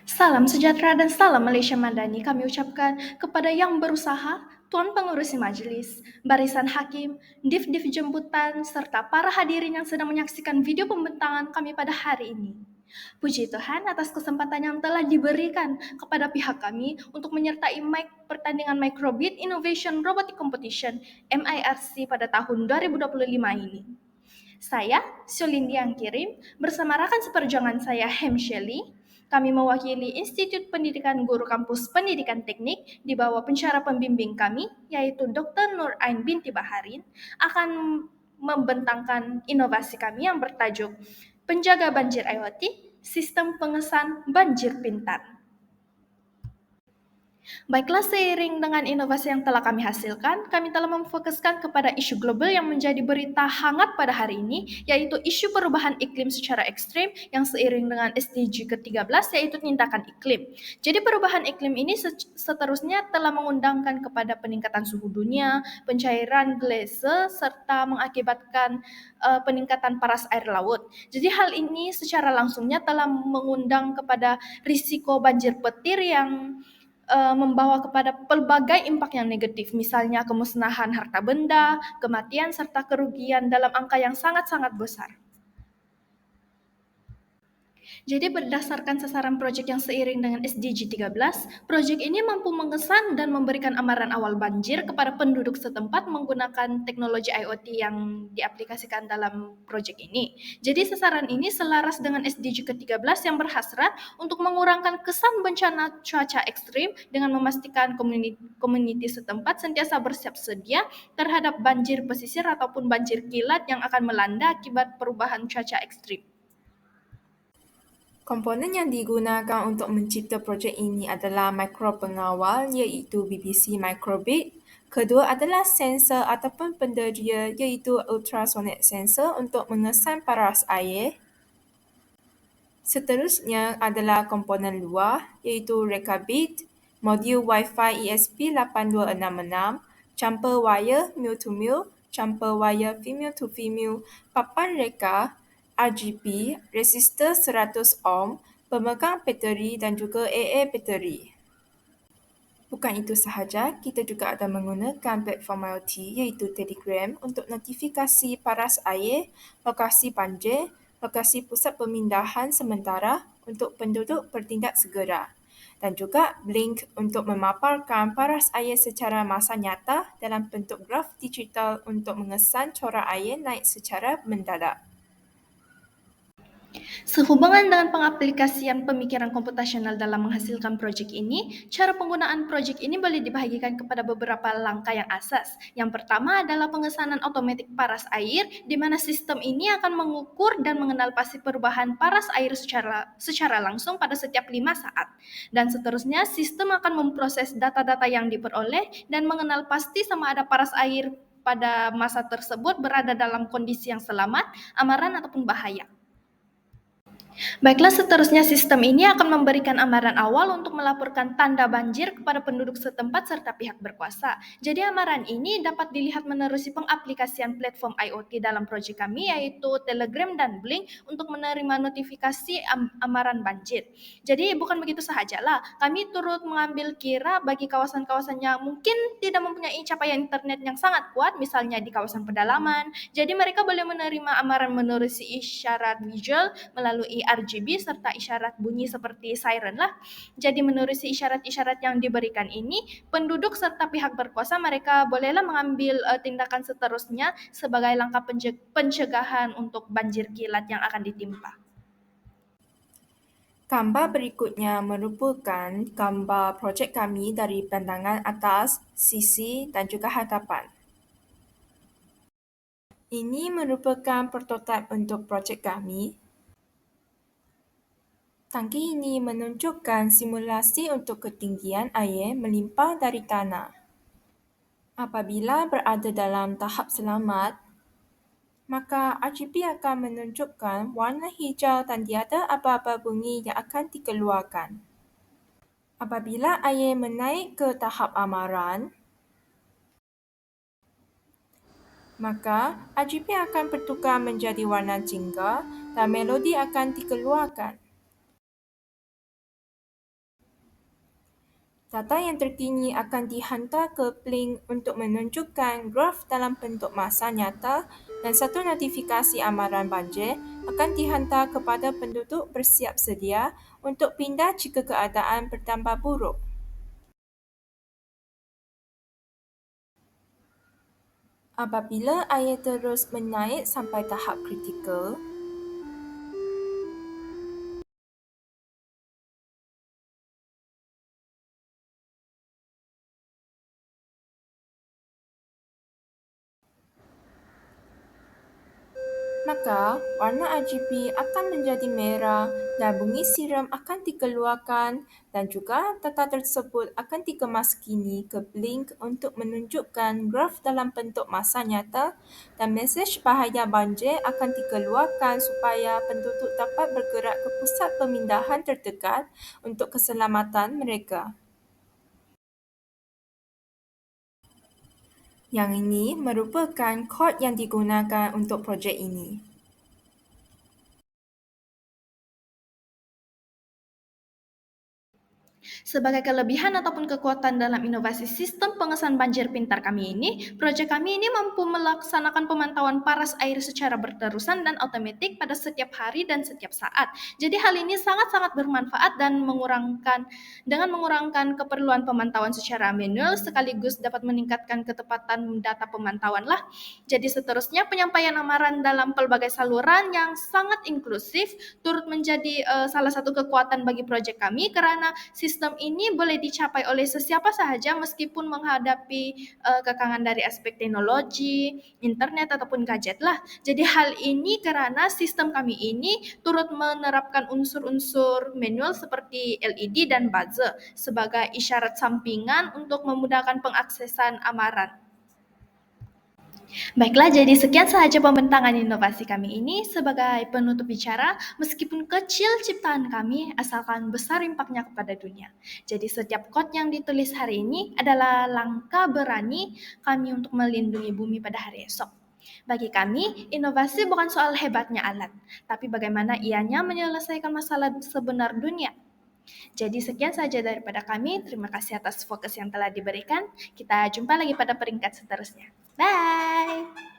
Salam sejahtera dan salam Malaysia Madani kami ucapkan kepada yang berusaha, Tuan Pengurusi Majelis, barisan hakim, div-div jemputan, serta para hadirin yang sedang menyaksikan video pembentangan kami pada hari ini. Puji Tuhan atas kesempatan yang telah diberikan kepada pihak kami untuk menyertai pertandingan Microbit Innovation Robotic Competition MIRC pada tahun 2025 ini. Saya, Syolindi yang kirim, bersama rekan seperjuangan saya, Hem Shelley. Kami mewakili Institut Pendidikan Guru Kampus Pendidikan Teknik di bawah pensyarah pembimbing kami, yaitu Dr. Nur Ain binti Baharin, akan membentangkan inovasi kami yang bertajuk Penjaga Banjir IoT, Sistem Pengesan Banjir Pintar. Baiklah, seiring dengan inovasi yang telah kami hasilkan, kami telah memfokuskan kepada isu global yang menjadi berita hangat pada hari ini, yaitu isu perubahan iklim secara ekstrim yang seiring dengan SDG ke-13, yaitu tindakan iklim. Jadi perubahan iklim ini seterusnya telah mengundangkan kepada peningkatan suhu dunia, pencairan glase, serta mengakibatkan peningkatan paras air laut. Jadi hal ini secara langsungnya telah mengundang kepada risiko banjir petir yang membawa kepada pelbagai impak yang negatif, misalnya kemusnahan harta benda, kematian, serta kerugian dalam angka yang sangat-sangat besar. Jadi berdasarkan sasaran proyek yang seiring dengan SDG 13, proyek ini mampu mengesan dan memberikan amaran awal banjir kepada penduduk setempat menggunakan teknologi IoT yang diaplikasikan dalam proyek ini. Jadi sasaran ini selaras dengan SDG ke-13 yang berhasrat untuk mengurangkan kesan bencana cuaca ekstrim dengan memastikan komuniti setempat sentiasa bersiap sedia terhadap banjir pesisir ataupun banjir kilat yang akan melanda akibat perubahan cuaca ekstrim. Komponen yang digunakan untuk mencipta projek ini adalah mikropengawal iaitu BBC Microbit. Kedua adalah sensor ataupun penderia iaitu ultrasonic sensor untuk mengesan paras air. Seterusnya adalah komponen luar iaitu Rekabit, modul Wi-Fi ESP8266, camper wire mil-to-mil, camper wire female-to-female, papan reka, RGB, resistor 100 ohm, pemegang bateri dan juga AA bateri. Bukan itu sahaja, kita juga ada menggunakan platform IoT iaitu Telegram untuk notifikasi paras air, lokasi banjir, lokasi pusat pemindahan sementara untuk penduduk bertindak segera dan juga Blink untuk memaparkan paras air secara masa nyata dalam bentuk graf digital untuk mengesan corak air naik secara mendadak. Sehubungan dengan pengaplikasian pemikiran komputasional dalam menghasilkan proyek ini, cara penggunaan proyek ini boleh dibahagikan kepada beberapa langkah yang asas. Yang pertama adalah pengesanan otomatis paras air, di mana sistem ini akan mengukur dan mengenal pasti perubahan paras air secara langsung pada setiap 5 saat. Dan seterusnya, sistem akan memproses data-data yang diperoleh dan mengenal pasti sama ada paras air pada masa tersebut berada dalam kondisi yang selamat, amaran, ataupun bahaya. Baiklah, seterusnya sistem ini akan memberikan amaran awal untuk melaporkan tanda banjir kepada penduduk setempat serta pihak berkuasa. Jadi amaran ini dapat dilihat menerusi pengaplikasian platform IoT dalam proyek kami yaitu Telegram dan Blink untuk menerima notifikasi amaran banjir. Jadi bukan begitu sahajalah, kami turut mengambil kira bagi kawasan-kawasan yang mungkin tidak mempunyai capaian internet yang sangat kuat, misalnya di kawasan pedalaman. Jadi mereka boleh menerima amaran menerusi isyarat visual melalui RGB serta isyarat bunyi seperti siren lah. Jadi menerusi isyarat-isyarat yang diberikan ini, penduduk serta pihak berkuasa mereka bolehlah mengambil tindakan seterusnya sebagai langkah pencegahan untuk banjir kilat yang akan ditimpa. Gambar berikutnya merupakan gambar projek kami dari pandangan atas, sisi dan juga hadapan. Ini merupakan prototipe untuk projek kami. Tangki ini menunjukkan simulasi untuk ketinggian air melimpah dari tanah. Apabila berada dalam tahap selamat, maka RGB akan menunjukkan warna hijau dan tiada apa-apa bunyi yang akan dikeluarkan. Apabila air menaik ke tahap amaran, maka RGB akan bertukar menjadi warna jingga dan melodi akan dikeluarkan. Data yang terkini akan dihantar ke Blink untuk menunjukkan graf dalam bentuk masa nyata dan satu notifikasi amaran banjir akan dihantar kepada penduduk bersiap sedia untuk pindah jika keadaan bertambah buruk. Apabila air terus menaik sampai tahap kritikal, maka warna RGB akan menjadi merah dan bunyi siram akan dikeluarkan dan juga data tersebut akan dikemas kini ke Blink untuk menunjukkan graf dalam bentuk masa nyata dan mesej bahaya banjir akan dikeluarkan supaya penduduk dapat bergerak ke pusat pemindahan terdekat untuk keselamatan mereka. Yang ini merupakan kod yang digunakan untuk projek ini. Sebagai kelebihan ataupun kekuatan dalam inovasi sistem pengesahan banjir pintar kami ini, proyek kami ini mampu melaksanakan pemantauan paras air secara berterusan dan otomatis pada setiap hari dan setiap saat. Jadi hal ini sangat-sangat bermanfaat dan mengurangkan keperluan pemantauan secara manual sekaligus dapat meningkatkan ketepatan data pemantauan lah. Jadi seterusnya penyampaian amaran dalam pelbagai saluran yang sangat inklusif turut menjadi salah satu kekuatan bagi proyek kami karena sistem ini boleh dicapai oleh sesiapa sahaja meskipun menghadapi kekangan dari aspek teknologi, internet ataupun gadget lah. Jadi hal ini karena sistem kami ini turut menerapkan unsur-unsur manual seperti LED dan buzzer sebagai isyarat sampingan untuk memudahkan pengaksesan amaran. Baiklah, jadi sekian sahaja pembentangan inovasi kami ini sebagai penutup bicara, meskipun kecil ciptaan kami, asalkan besar impaknya kepada dunia. Jadi setiap quote yang ditulis hari ini adalah langkah berani kami untuk melindungi bumi pada hari esok. Bagi kami, inovasi bukan soal hebatnya alat, tapi bagaimana ianya menyelesaikan masalah sebenar dunia. Jadi sekian saja daripada kami. Terima kasih atas fokus yang telah diberikan. Kita jumpa lagi pada peringkat seterusnya. Bye!